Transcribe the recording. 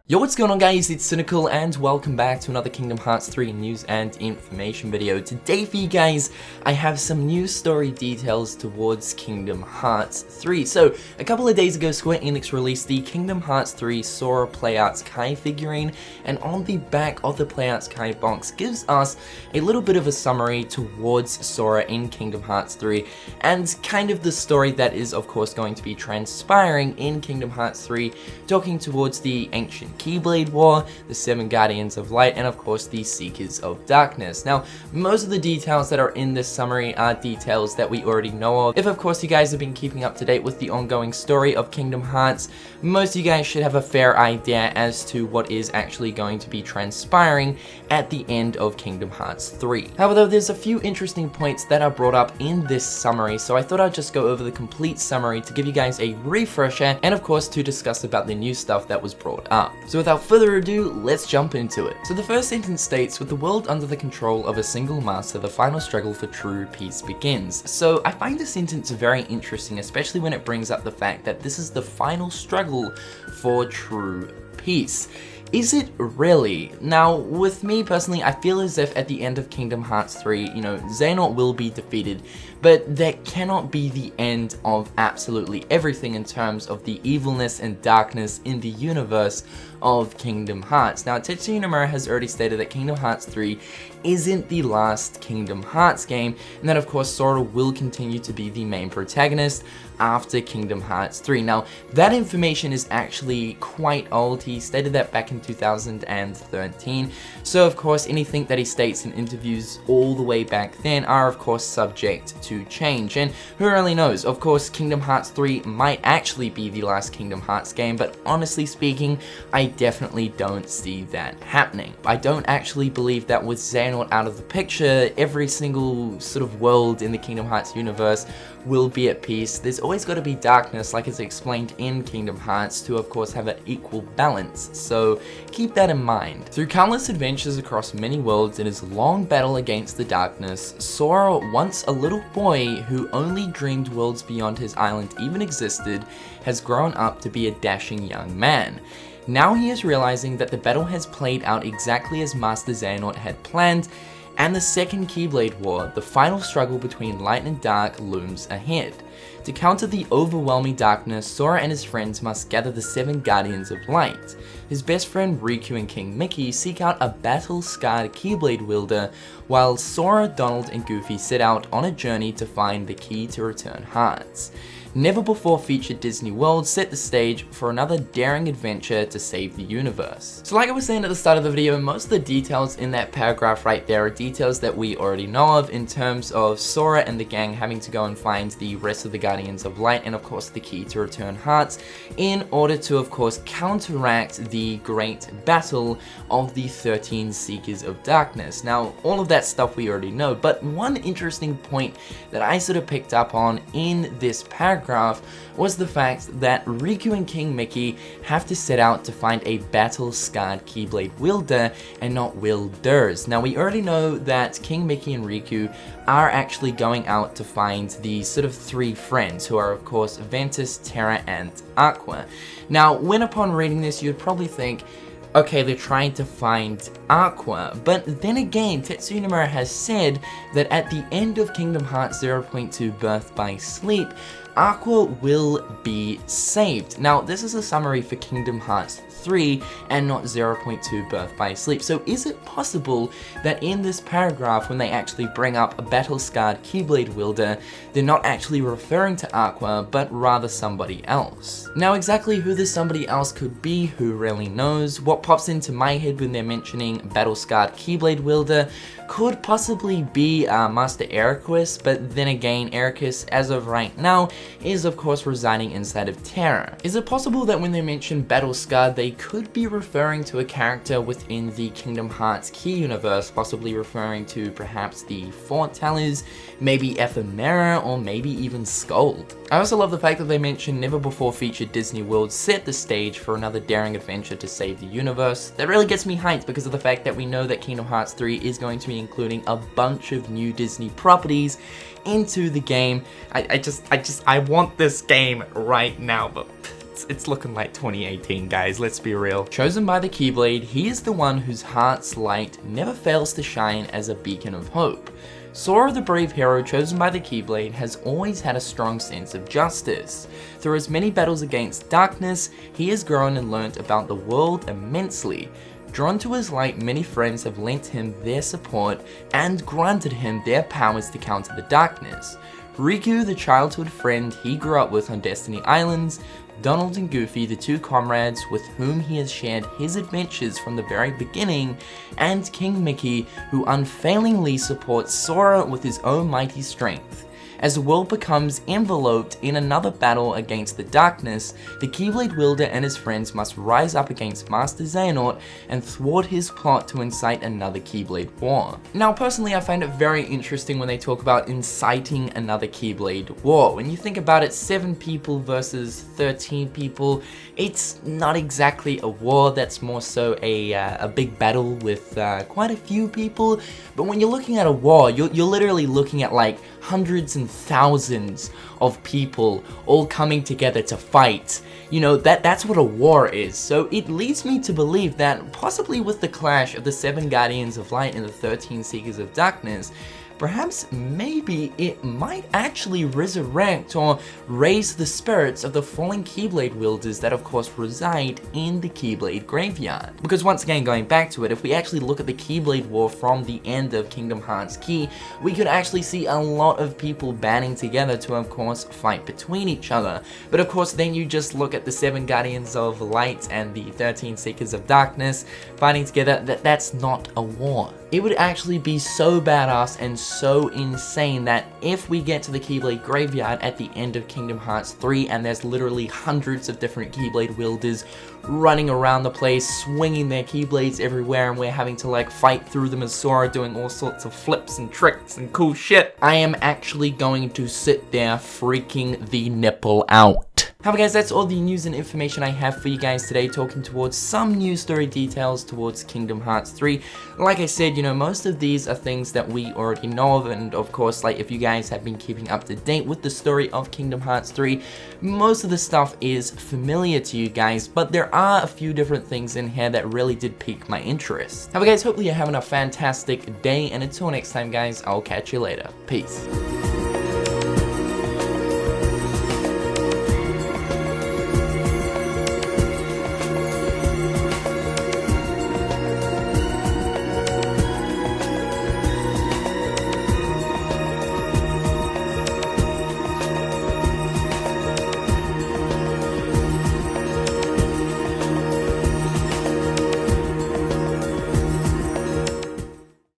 Yo, what's going on guys, it's Cynical and welcome back to another Kingdom Hearts 3 news and information video. Today for you guys, I have some news story details towards Kingdom Hearts 3. So, a couple of days ago, Square Enix released the Kingdom Hearts 3 Sora Playouts Kai figurine, and on the back of the Playouts Kai box gives us a little bit of a summary towards Sora in Kingdom Hearts 3, and kind of the story that is of course going to be transpiring in Kingdom Hearts 3, talking towards the ancient Keyblade War, the 7 Guardians of Light, and of course the Seekers of Darkness. Now, most of the details that are in this summary are details that we already know of. If of course you guys have been keeping up to date with the ongoing story of Kingdom Hearts, most of you guys should have a fair idea as to what is actually going to be transpiring at the end of Kingdom Hearts 3. However, there's a few interesting points that are brought up in this summary, so I thought I'd just go over the complete summary to give you guys a refresher, and of course to discuss about the new stuff that was brought up. So without further ado, let's jump into it. So the first sentence states, with the world under the control of a single master, the final struggle for true peace begins. So I find this sentence very interesting, especially when it brings up the fact that this is the final struggle for true peace. Is it really? Now, with me personally, I feel as if at the end of Kingdom Hearts 3, Xehanort will be defeated, but that cannot be the end of absolutely everything in terms of the evilness and darkness in the universe of Kingdom Hearts. Now, Tetsuya Nomura has already stated that Kingdom Hearts 3 isn't the last Kingdom Hearts game, and that of course Sora will continue to be the main protagonist after Kingdom Hearts 3. Now, that information is actually quite old. He stated that back in 2013, so of course anything that he states in interviews all the way back then are of course subject to change, and who really knows, of course Kingdom Hearts 3 might actually be the last Kingdom Hearts game, but honestly speaking, I definitely don't see that happening. I don't actually believe that with Xehanort out of the picture, every single sort of world in the Kingdom Hearts universe will be at peace. There's always got to be darkness, like it's explained in Kingdom Hearts, to of course have an equal balance, so keep that in mind. Through countless adventures across many worlds in his long battle against the darkness, Sora, once a little boy who only dreamed worlds beyond his island even existed, has grown up to be a dashing young man. Now he is realizing that the battle has played out exactly as Master Xehanort had planned, and the second Keyblade War, the final struggle between light and dark, looms ahead. To counter the overwhelming darkness, Sora and his friends must gather the 7 Guardians of Light. His best friend Riku and King Mickey seek out a battle-scarred Keyblade wielder, while Sora, Donald, and Goofy set out on a journey to find the key to return hearts. Never before featured Disney World set the stage for another daring adventure to save the universe. So like I was saying at the start of the video, most of the details in that paragraph right there are details that we already know of in terms of Sora and the gang having to go and find the rest of the Guardians of Light and of course the key to return hearts in order to of course counteract the great battle of the 13 Seekers of Darkness. Now all of that stuff we already know, but one interesting point that I sort of picked up on in this paragraph was the fact that Riku and King Mickey have to set out to find a battle-scarred Keyblade wielder and not wielders. Now we already know that King Mickey and Riku are actually going out to find the sort of 3 friends, who are of course Ventus, Terra, and Aqua. Now when upon reading this you'd probably think, okay, they're trying to find Aqua, but then again, Tetsuya Nomura has said that at the end of Kingdom Hearts 0.2 Birth by Sleep, Aqua will be saved. Now, this is a summary for Kingdom Hearts 3 and not 0.2 Birth by Sleep. So is it possible that in this paragraph, when they actually bring up a battle-scarred Keyblade wielder, they're not actually referring to Aqua, but rather somebody else? Now, exactly who this somebody else could be, who really knows? What pops into my head when they're mentioning battle-scarred Keyblade wielder could possibly be Master Eraqus, but then again, Eraqus, as of right now, is of course residing inside of Terra. Is it possible that when they mention battle-scarred, they could be referring to a character within the Kingdom Hearts Key universe, possibly referring to perhaps the Foretellers, maybe Ephemera, or maybe even Scold? I also love the fact that they mention never before featured Disney World set the stage for another daring adventure to save the universe. That really gets me hyped because of the fact that we know that Kingdom Hearts 3 is going to be including a bunch of new Disney properties into the game. I want this game right now, but it's looking like 2018, guys, let's be real. Chosen by the Keyblade, he is the one whose heart's light never fails to shine as a beacon of hope. Sora, the brave hero chosen by the Keyblade, has always had a strong sense of justice. Through his many battles against darkness, he has grown and learnt about the world immensely. Drawn to his light, many friends have lent him their support and granted him their powers to counter the darkness. Riku, the childhood friend he grew up with on Destiny Islands, Donald and Goofy, the two comrades with whom he has shared his adventures from the very beginning, and King Mickey, who unfailingly supports Sora with his own mighty strength. As the world becomes enveloped in another battle against the darkness, the Keyblade wielder and his friends must rise up against Master Xehanort and thwart his plot to incite another Keyblade war. Now personally, I find it very interesting when they talk about inciting another Keyblade war. When you think about it, 7 people versus 13 people, it's not exactly a war, that's more so a big battle with quite a few people. But when you're looking at a war, you're literally looking at like hundreds and thousands of people all coming together to fight. You know, that's what a war is. So it leads me to believe that possibly with the clash of the 7 Guardians of Light and the 13 Seekers of Darkness, perhaps maybe it might actually resurrect or raise the spirits of the fallen Keyblade wielders that of course reside in the Keyblade graveyard. Because once again, going back to it, if we actually look at the Keyblade War from the end of Kingdom Hearts Key, we could actually see a lot of people banding together to of course fight between each other. But of course then you just look at the 7 Guardians of Light and the 13 Seekers of Darkness fighting together, that's not a war. It would actually be so badass and so insane that if we get to the Keyblade graveyard at the end of Kingdom Hearts 3 and there's literally hundreds of different Keyblade wielders running around the place, swinging their Keyblades everywhere, and we're having to like fight through them as Sora doing all sorts of flips and tricks and cool shit, I am actually going to sit there freaking the nipple out. However guys, that's all the news and information I have for you guys today, talking towards some news story details towards Kingdom Hearts 3. Like I said, you know, most of these are things that we already know of, and of course, like if you guys have been keeping up to date with the story of Kingdom Hearts 3, most of the stuff is familiar to you guys, but there are a few different things in here that really did pique my interest. However guys, hopefully you're having a fantastic day, and until next time guys, I'll catch you later. Peace.